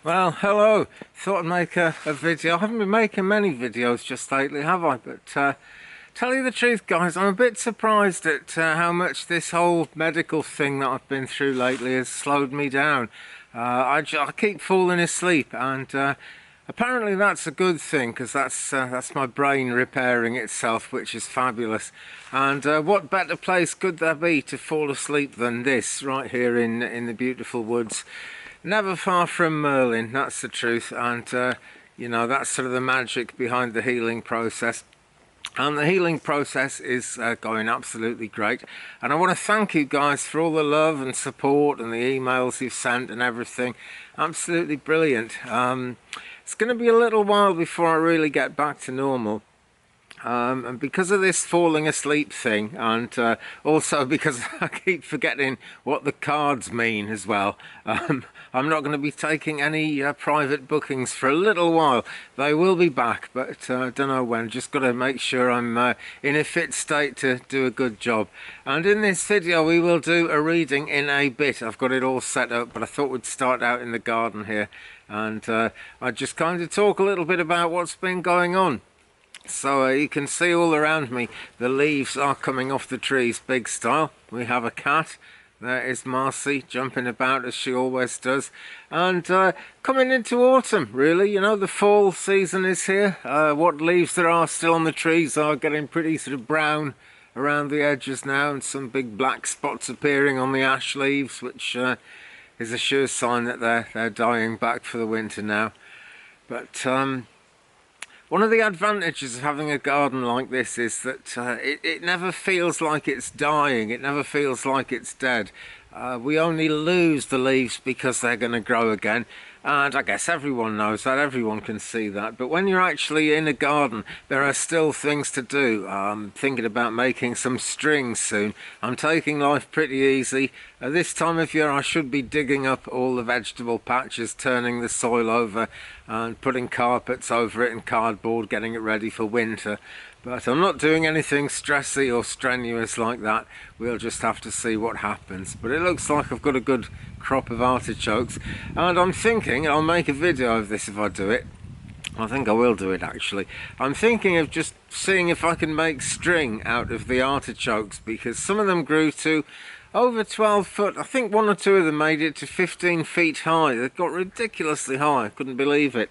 Well, hello. Thought I'd make a video. I haven't been making many videos just lately, have I? But tell you the truth, guys, I'm a bit surprised at how much this whole medical thing that I've been through lately has slowed me down. I keep falling asleep, and apparently that's a good thing, because that's my brain repairing itself, which is fabulous. And what better place could there be to fall asleep than this, right here in the beautiful woods? Never far from Merlin, that's the truth. And you know, that's sort of the magic behind the healing process. And the healing process is going absolutely great. And I want to thank you guys for all the love and support and the emails you've sent and everything. Absolutely brilliant. It's going to be a little while before I really get back to normal. And because of this falling asleep thing, and also because I keep forgetting what the cards mean as well, I'm not going to be taking any private bookings for a little while. They will be back, but I don't know when. Just got to make sure I'm in a fit state to do a good job. And in this video we will do a reading in a bit. I've got it all set up, but I thought we'd start out in the garden here, and I'd just kind of talk a little bit about what's been going on. So you can see all around me the leaves are coming off the trees big style. We have a cat. There is Marcy jumping about as she always does. And coming into autumn, really, you know, the fall season is here. What leaves there are still on the trees are getting pretty sort of brown around the edges now, and some big black spots appearing on the ash leaves, which is a sure sign that they're dying back for the winter now. But one of the advantages of having a garden like this is that it never feels like it's dying, it never feels like it's dead. We only lose the leaves because they're going to grow again, and I guess everyone knows that, everyone can see that. But when you're actually in a garden, there are still things to do. I'm thinking about making some strings soon. I'm taking life pretty easy. This time of year I should be digging up all the vegetable patches, turning the soil over and putting carpets over it and cardboard, getting it ready for winter. But I'm not doing anything stressy or strenuous like that. We'll just have to see what happens. But it looks like I've got a good crop of artichokes, and I'm thinking I'll make a video of this if I do it. I think I will do it actually. I'm thinking of just seeing if I can make string out of the artichokes, because some of them grew to over 12 foot. I think one or two of them made it to 15 feet high. They got ridiculously high. I couldn't believe it.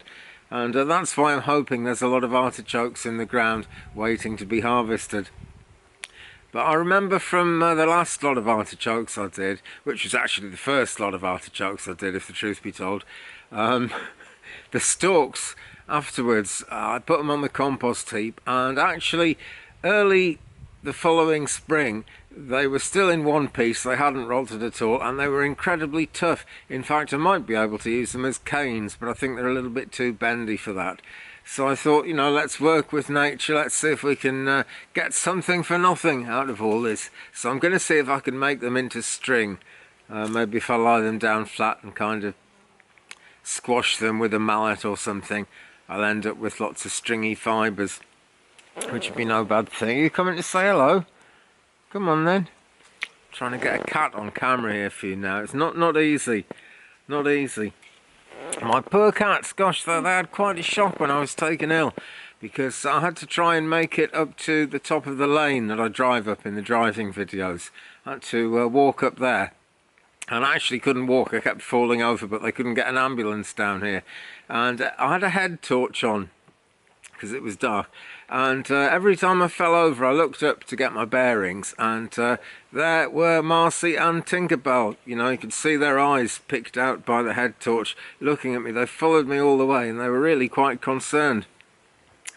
And that's why I'm hoping there's a lot of artichokes in the ground waiting to be harvested. But I remember from the last lot of artichokes I did, which was actually the first lot of artichokes I did, if the truth be told, the stalks afterwards, I put them on the compost heap, and actually early the following spring they were still in one piece. They hadn't rotted at all, and they were incredibly tough. In fact, I might be able to use them as canes, but I think they're a little bit too bendy for that. So I thought, you know, let's work with nature. Let's see if we can get something for nothing out of all this. So I'm going to see if I can make them into string. Maybe if I lie them down flat and kind of squash them with a mallet or something, I'll end up with lots of stringy fibres, which would be no bad thing. Are you coming to say hello? Come on then. Trying to get a cat on camera here for you now. It's not easy. Not easy. My poor cats, gosh, they had quite a shock when I was taken ill, because I had to try and make it up to the top of the lane that I drive up in the driving videos. I had to walk up there, and I actually couldn't walk. I kept falling over, but they couldn't get an ambulance down here. And I had a head torch on because it was dark, and every time I fell over I looked up to get my bearings, and there were Marcy and Tinkerbell. You know, you could see their eyes picked out by the head torch looking at me. They followed me all the way, and they were really quite concerned.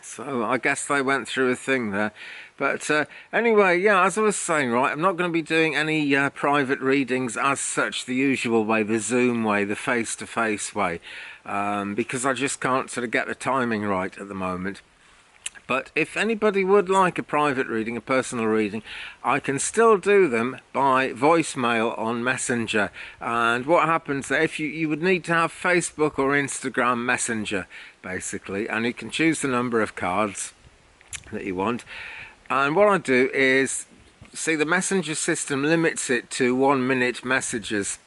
So I guess they went through a thing there. But anyway, yeah, as I was saying, right, I'm not going to be doing any private readings as such, the usual way, the Zoom way, the face-to-face way, because I just can't sort of get the timing right at the moment. But if anybody would like a private reading, a personal reading, I can still do them by voicemail on Messenger. And what happens there, if you would need to have Facebook or Instagram Messenger, basically, and you can choose the number of cards that you want. And what I do is, see, the messenger system limits it to 1 minute messages.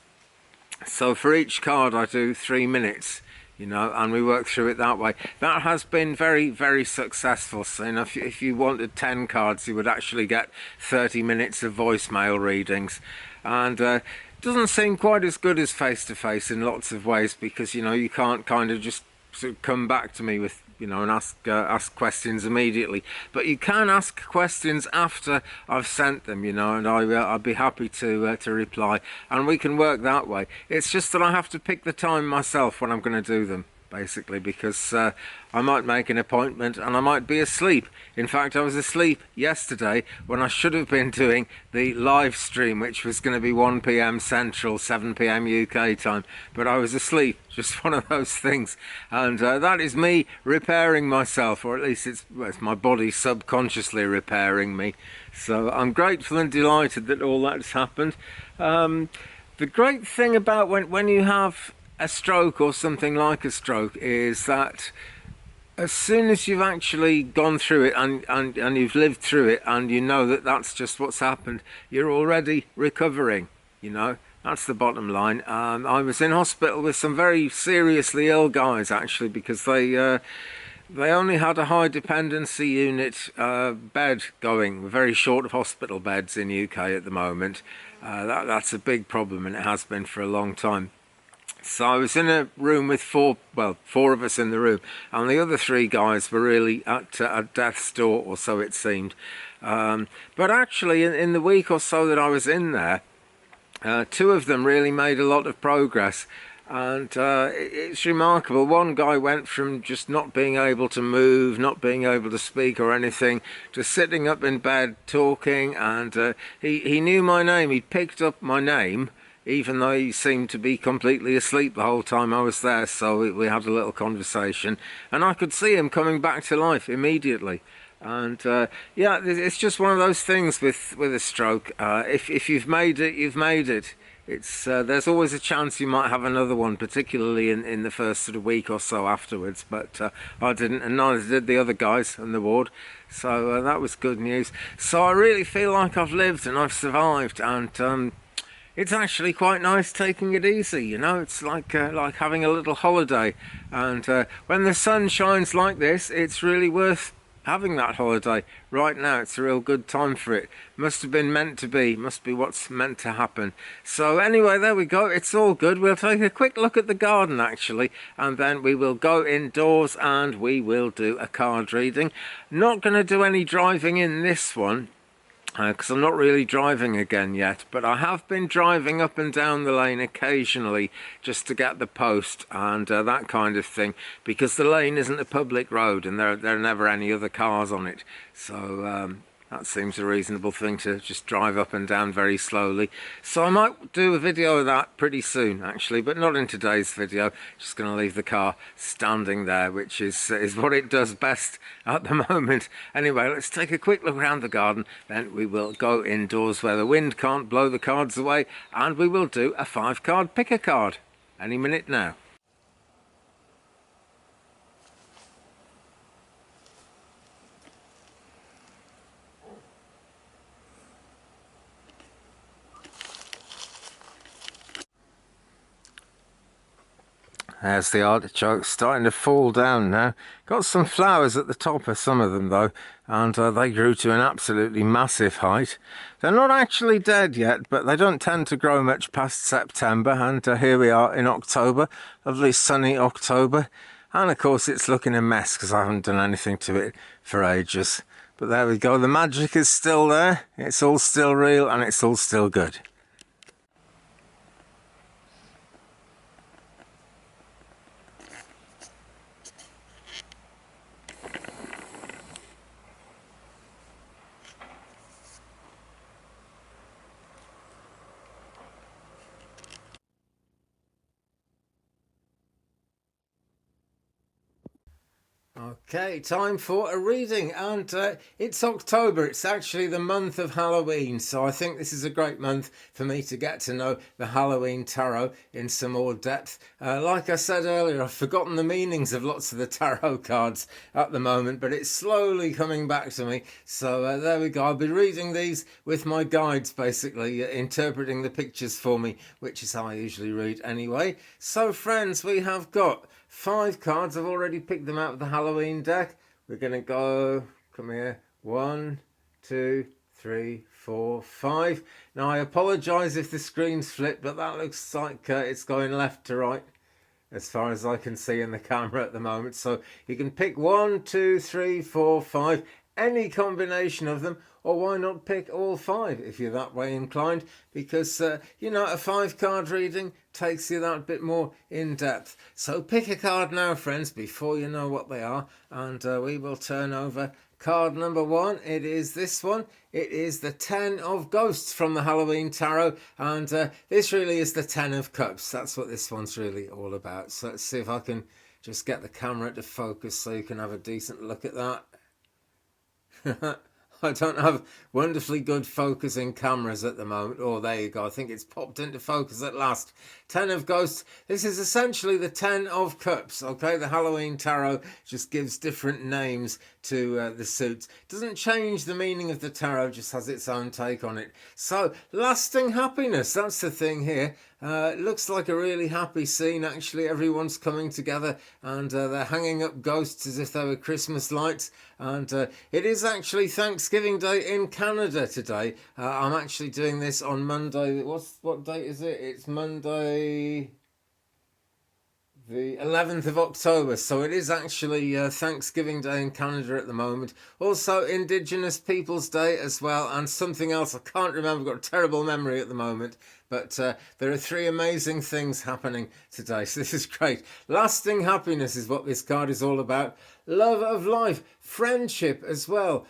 So for each card I do 3 minutes you know, and we work through it that way. That has been very, very successful. So, you know, if you wanted 10 cards, you would actually get 30 minutes of voicemail readings. And doesn't seem quite as good as face-to-face in lots of ways, because, you know, you can't kind of just sort of come back to me with, you know, and ask questions immediately, but you can ask questions after I've sent them, you know, and I'd be happy to reply, and we can work that way. It's just that I have to pick the time myself when I'm going to do them, basically, because I might make an appointment and I might be asleep. In fact, I was asleep yesterday when I should have been doing the live stream, which was going to be 1 p.m. Central, 7 p.m. UK time, but I was asleep. Just one of those things, and that is me repairing myself, or at least it's my body subconsciously repairing me. So I'm grateful and delighted that all that's happened. The great thing about when you have a stroke or something like a stroke is that as soon as you've actually gone through it and you've lived through it, and you know that that's just what's happened, you're already recovering, you know. That's the bottom line. I was in hospital with some very seriously ill guys, actually, because they only had a high dependency unit bed going. We're very short of hospital beds in UK at the moment. That's a big problem, and it has been for a long time. So I was in a room with four of us in the room, and the other 3 guys were really at death's door, or so it seemed. But actually, in the week or so that I was in there, 2 of them really made a lot of progress, and it's remarkable. One guy went from just not being able to move, not being able to speak or anything, to sitting up in bed talking, and he knew my name. He picked up my name, even though he seemed to be completely asleep the whole time I was there. So we had a little conversation, and I could see him coming back to life immediately. And yeah, it's just one of those things with a stroke. If you've made it, you've made it. It's there's always a chance you might have another one, particularly in the first sort of week or so afterwards. But I didn't, and neither did the other guys in the ward. So that was good news. So I really feel like I've lived and I've survived, and it's actually quite nice taking it easy, you know. It's like having a little holiday, and when the sun shines like this, it's really worth having that holiday. Right now it's a real good time for it. Must have been meant to be, must be what's meant to happen. So anyway, there we go, it's all good. We'll take a quick look at the garden actually, and then we will go indoors and we will do a card reading. Not going to do any driving in this one, because I'm not really driving again yet, but I have been driving up and down the lane occasionally just to get the post and that kind of thing, because the lane isn't a public road and there are never any other cars on it. So that seems a reasonable thing, to just drive up and down very slowly. So I might do a video of that pretty soon actually, but not in today's video. Just going to leave the car standing there, which is what it does best at the moment. Anyway, let's take a quick look around the garden, then we will go indoors where the wind can't blow the cards away, and we will do a 5-card pick a card any minute now. There's the artichoke starting to fall down now. Got some flowers at the top of some of them though, and they grew to an absolutely massive height. They're not actually dead yet, but they don't tend to grow much past September, and here we are in October, lovely sunny October. And of course it's looking a mess because I haven't done anything to it for ages. But there we go, the magic is still there, it's all still real, and it's all still good. Okay, time for a reading, and it's October. It's actually the month of Halloween, so I think this is a great month for me to get to know the Halloween tarot in some more depth. Like I said earlier, I've forgotten the meanings of lots of the tarot cards at the moment, but it's slowly coming back to me. So there we go. I'll be reading these with my guides, basically, interpreting the pictures for me, which is how I usually read anyway. So friends, we have got 5 cards. I've already picked them out of the Halloween deck. We're going to go, come here, 1, 2, 3, 4, 5. Now I apologise if the screen's flipped, but that looks like it's going left to right as far as I can see in the camera at the moment. So you can pick 1, 2, 3, 4, 5, any combination of them, or why not pick all 5 if you're that way inclined, because you know, a 5-card reading takes you that bit more in depth. So pick a card now, friends, before you know what they are, and we will turn over card number 1. It is this one. It is the 10 of Ghosts from the Halloween Tarot, and this really is the 10 of Cups. That's what this one's really all about. So let's see if I can just get the camera to focus so you can have a decent look at that. I don't have wonderfully good focusing cameras at the moment. Oh, there you go. I think it's popped into focus at last. 10 of Ghosts. This is essentially the 10 of Cups, okay? The Halloween Tarot just gives different names to the suits. Doesn't change the meaning of the tarot, just has its own take on it. So, lasting happiness. That's the thing here. It looks like a really happy scene, actually. Everyone's coming together and they're hanging up ghosts as if they were Christmas lights. And it is actually Thanksgiving Day in Canada today. I'm actually doing this on Monday. What date is it? It's Monday, the 11th of October, so it is actually Thanksgiving Day in Canada at the moment. Also Indigenous Peoples Day as well, and something else I can't remember, I've got a terrible memory at the moment. But there are 3 amazing things happening today, so this is great. Lasting happiness is what this card is all about. Love of life, friendship as well,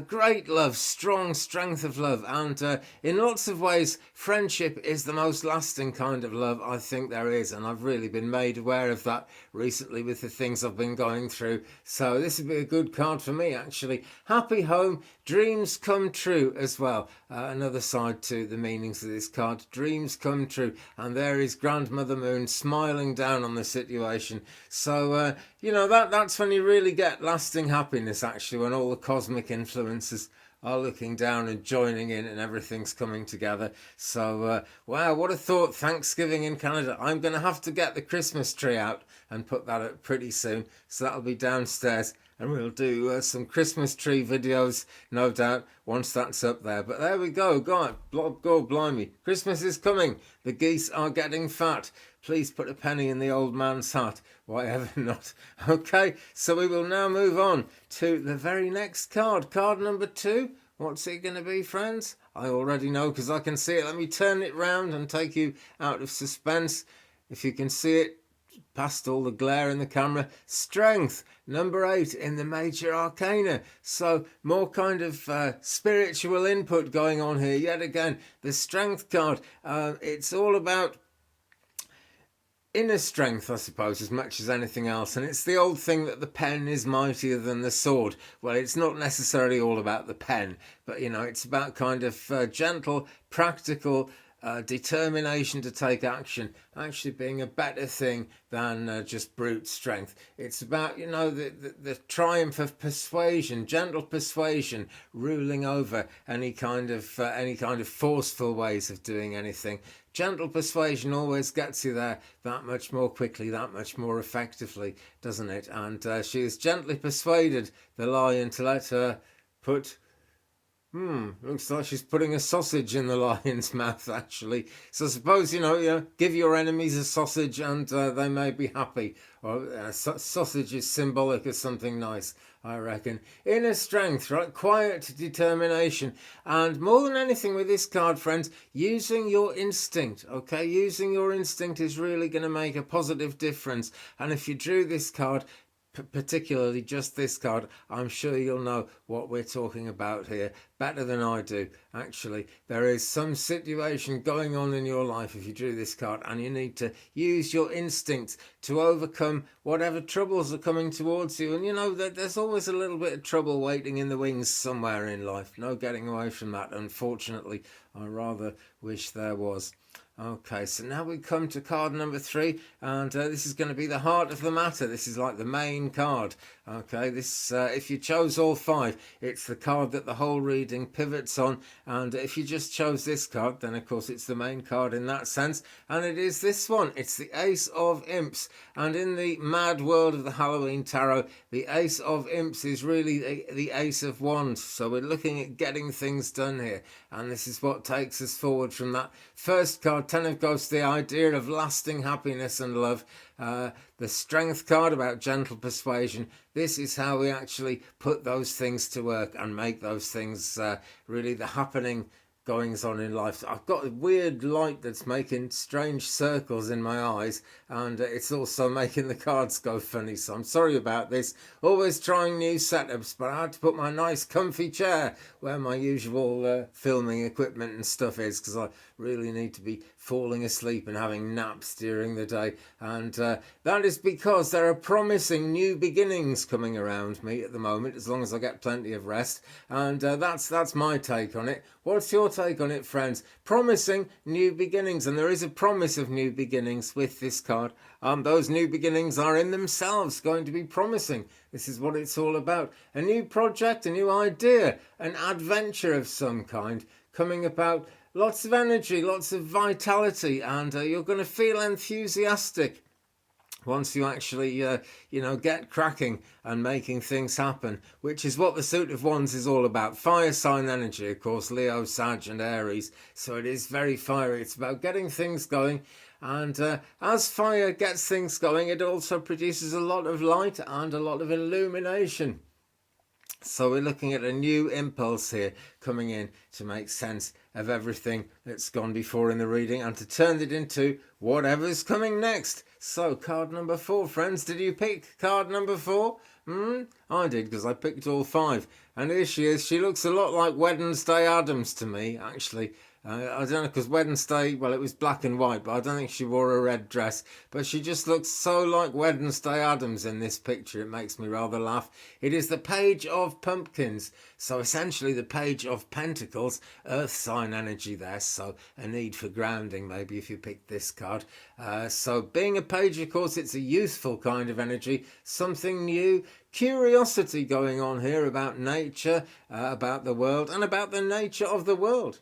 great love, strong strength of love, and in lots of ways friendship is the most lasting kind of love I think there is, and I've really been made aware of that recently with the things I've been going through. So this would be a good card for me, actually. Happy home, dreams come true as well. Another side to the meanings of this card. Dreams come true, and there is Grandmother Moon smiling down on the situation. So you know, that's when you really get lasting happiness, actually, when all the cosmic influences are looking down and joining in and everything's coming together. So wow, what a thought. Thanksgiving in Canada. I'm going to have to get the Christmas tree out and put that up pretty soon, so that'll be downstairs, and we'll do some Christmas tree videos, no doubt, once that's up there. But there we go. God, blimey. Christmas is coming. The geese are getting fat. Please put a penny in the old man's hat. Why ever not? Okay, so we will now move on to the very next card. Card number 2. What's it going to be, friends? I already know because I can see it. Let me turn it round and take you out of suspense. If you can see it, past all the glare in the camera. Strength, number 8 in the major arcana. So more kind of spiritual input going on here yet again. The strength card, it's all about inner strength, I suppose, as much as anything else. And it's the old thing that the pen is mightier than the sword. Well, it's not necessarily all about the pen, but you know, it's about kind of gentle, practical determination to take action actually being a better thing than just brute strength. It's about, you know, the triumph of persuasion, gentle persuasion, ruling over any kind of forceful ways of doing anything. Gentle persuasion always gets you there that much more quickly, that much more effectively, doesn't it? And she has gently persuaded the lion to let her put looks like she's putting a sausage in the lion's mouth, actually. So I suppose, you know, give your enemies a sausage and they may be happy. Or sausage is symbolic of something nice, I reckon. Inner strength, right? Quiet determination. And more than anything with this card, friends, using your instinct, okay? Using your instinct is really going to make a positive difference. And if you drew this card, particularly just this card, I'm sure you'll know what we're talking about here better than I do. Actually, there is some situation going on in your life if you drew this card, and you need to use your instincts to overcome whatever troubles are coming towards you. And you know that there's always a little bit of trouble waiting in the wings somewhere in life. No getting away from that, unfortunately. I rather wish there was. Okay, so now we come to card number 3, and this is going to be the heart of the matter. This is like the main card. Okay, this if you chose all 5, it's the card that the whole reading pivots on, and if you just chose this card, then of course it's the main card in that sense, and it is this one. It's the Ace of Imps, and in the mad world of the Halloween Tarot, the Ace of Imps is really the Ace of Wands, so we're looking at getting things done here, and this is what takes us forward from that first card, Ten of Ghosts, the idea of lasting happiness and love. The Strength card about gentle persuasion. This is how we actually put those things to work and make those things really the happening goings on in life. I've got a weird light that's making strange circles in my eyes, and it's also making the cards go funny, so I'm sorry about this. Always trying new setups, but I had to put my nice comfy chair where my usual filming equipment and stuff is, because I really need to be falling asleep and having naps during the day, and that is because there are promising new beginnings coming around me at the moment, as long as I get plenty of rest, and that's my take on it. What's your take on it, friends? Promising new beginnings, and there is a promise of new beginnings with this card. Those new beginnings are in themselves going to be promising. This is what it's all about. A new project, a new idea, an adventure of some kind coming about. Lots of energy, lots of vitality, and you're going to feel enthusiastic once you actually, get cracking and making things happen, which is what the Suit of Wands is all about. Fire sign energy, of course, Leo, Sag and Aries, so it is very fiery. It's about getting things going, and as fire gets things going, it also produces a lot of light and a lot of illumination. So we're looking at a new impulse here coming in to make sense of everything that's gone before in the reading and to turn it into whatever's coming next. So card number 4, friends. Did you pick card number 4? I did, because I picked all 5. And here she is. She looks a lot like Wednesday Addams to me, actually. I don't know, because Wednesday, well, it was black and white, but I don't think she wore a red dress. But she just looks so like Wednesday Addams in this picture, it makes me rather laugh. It is the Page of Pumpkins, so essentially the Page of Pentacles, earth sign energy there, so a need for grounding maybe if you pick this card. So being a page, of course, it's a youthful kind of energy, something new, curiosity going on here about nature, about the world, and about the nature of the world,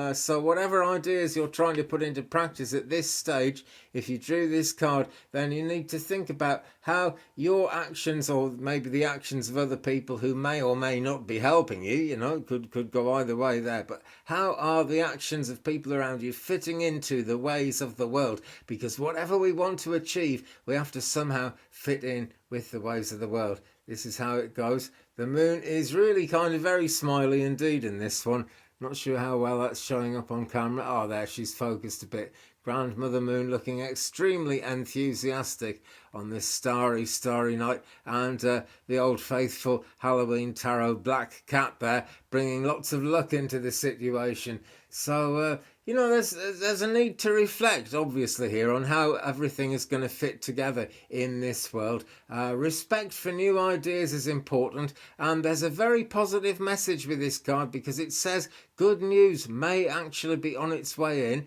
so whatever ideas you're trying to put into practice at this stage, if you drew this card, then you need to think about how your actions, or maybe the actions of other people who may or may not be helping you, could go either way there, but how are the actions of people around you fitting into the ways of the world? Because whatever we want to achieve, we have to somehow fit in with the ways of the world. This is how it goes. The moon is really kind of very smiley indeed in this one. Not sure how well that's showing up on camera. Oh, there, she's focused a bit. Grandmother Moon looking extremely enthusiastic on this starry, starry night. And the old faithful Halloween Tarot black cat there, bringing lots of luck into the situation. So, there's a need to reflect, obviously, here on how everything is going to fit together in this world. Respect for new ideas is important, and there's a very positive message with this card because it says good news may actually be on its way in,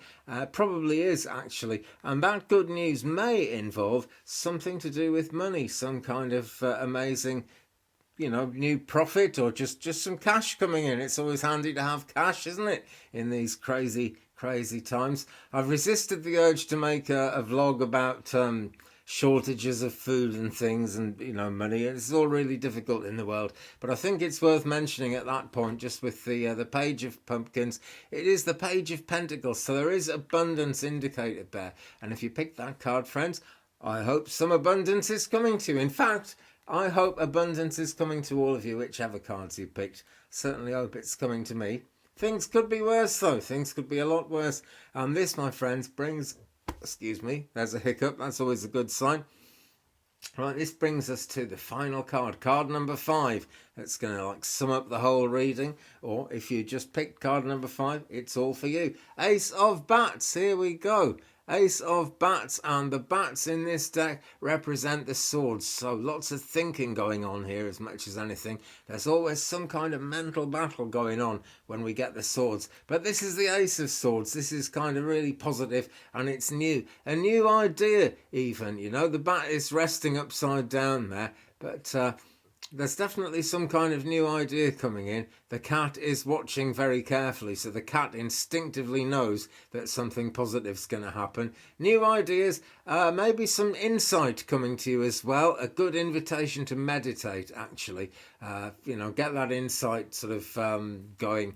probably is actually, and that good news may involve something to do with money, some kind of amazing new profit, or just some cash coming in. It's always handy to have cash, isn't it, in these crazy times. I've resisted the urge to make a vlog about shortages of food and things and money. It's all really difficult in the world, but I think it's worth mentioning at that point, just with the Page of Pumpkins. It is the Page of Pentacles, so there is abundance indicated there, and if you pick that card, friends, I hope some abundance is coming to you. In fact, I hope abundance is coming to all of you, whichever cards you picked. Certainly hope it's coming to me. Things could be worse, though. Things could be a lot worse. And this, my friends, brings... Excuse me, there's a hiccup. That's always a good sign. Right, this brings us to the final card. Card number 5. That's going to sum up the whole reading. Or if you just picked card number 5, it's all for you. Ace of Bats. Here we go. Ace of Bats, and the bats in this deck represent the swords. So lots of thinking going on here as much as anything. There's always some kind of mental battle going on when we get the swords. But this is the Ace of Swords. This is kind of really positive, and it's new. A new idea even, you know. The bat is resting upside down there, but there's definitely some kind of new idea coming in. The cat is watching very carefully, so the cat instinctively knows that something positive is going to happen. New ideas, maybe some insight coming to you as well. A good invitation to meditate, actually. You know, get that insight sort of going.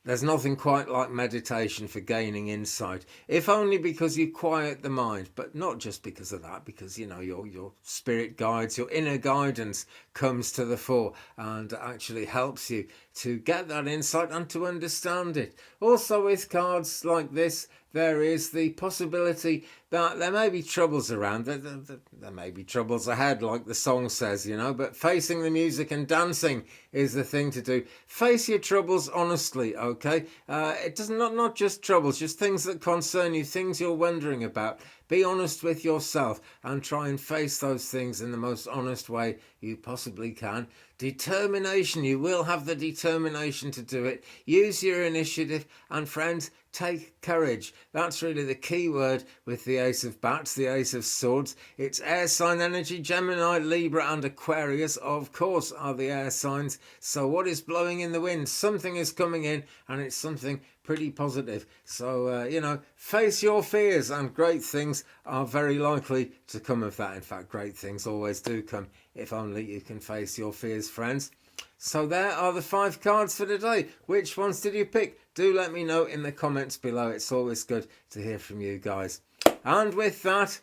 There's nothing quite like meditation for gaining insight, if only because you quiet the mind, but not just because of that, because, you know, your spirit guides, your inner guidance comes to the fore and actually helps you to get that insight and to understand it. Also, with cards like this, there is the possibility that there may be troubles around. There may be troubles ahead, like the song says, you know, but facing the music and dancing is the thing to do. Face your troubles honestly, okay? It does not just troubles, just things that concern you, things you're wondering about. Be honest with yourself and try and face those things in the most honest way you possibly can. Determination, you will have the determination to do it. Use your initiative, and friends, take courage. That's really the key word with the Ace of Bats, the Ace of Swords. It's air sign energy. Gemini, Libra and Aquarius, of course, are the air signs. So what is blowing in the wind? Something is coming in, and it's something pretty positive. So, you know, face your fears, and great things are very likely to come of that. In fact, great things always do come, if only you can face your fears, friends. So there are the 5 cards for today. Which ones did you pick? Do let me know in the comments below. It's always good to hear from you guys. And with that,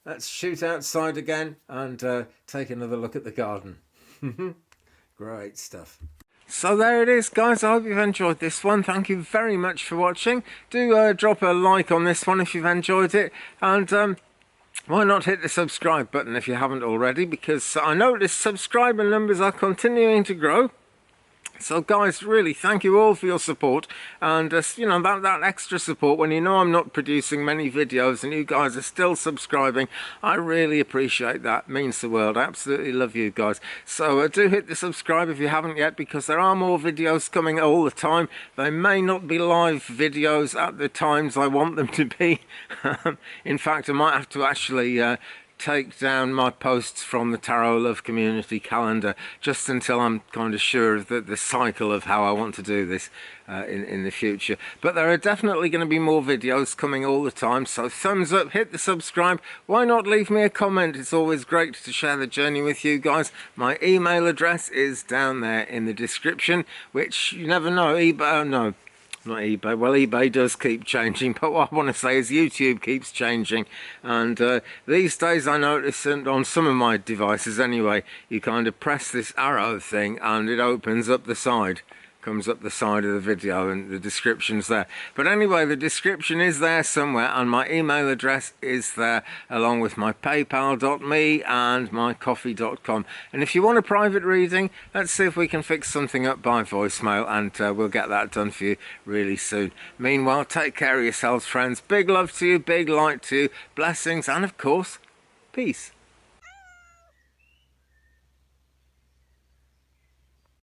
let's shoot outside again and take another look at the garden. Great stuff. So there it is, guys. I hope you've enjoyed this one. Thank you very much for watching. Do drop a like on this one if you've enjoyed it, and why not hit the subscribe button if you haven't already, because I notice subscriber numbers are continuing to grow. So guys, really thank you all for your support, and you know, that extra support when you know I'm not producing many videos and you guys are still subscribing, I really appreciate that. It means the world. I absolutely love you guys. So do hit the subscribe if you haven't yet, because there are more videos coming all the time. They may not be live videos at the times I want them to be. In fact, I might have to actually take down my posts from the Tarot Love Community calendar just until I'm kind of sure of the cycle of how I want to do this in the future. But there are definitely going to be more videos coming all the time, so thumbs up, hit the subscribe. Why not leave me a comment? It's always great to share the journey with you guys. My email address is down there in the description, which you never know, no, not eBay. Well, eBay does keep changing, but what I want to say is YouTube keeps changing, and these days I notice, and on some of my devices anyway, you kind of press this arrow thing and it opens up the side, comes up the side of the video, and the description's there. But anyway, the description is there somewhere, and my email address is there, along with my paypal.me and my coffee.com. And if you want a private reading, let's see if we can fix something up by voicemail, and we'll get that done for you really soon. Meanwhile, take care of yourselves, friends. Big love to you, big light to you, blessings, and of course, peace.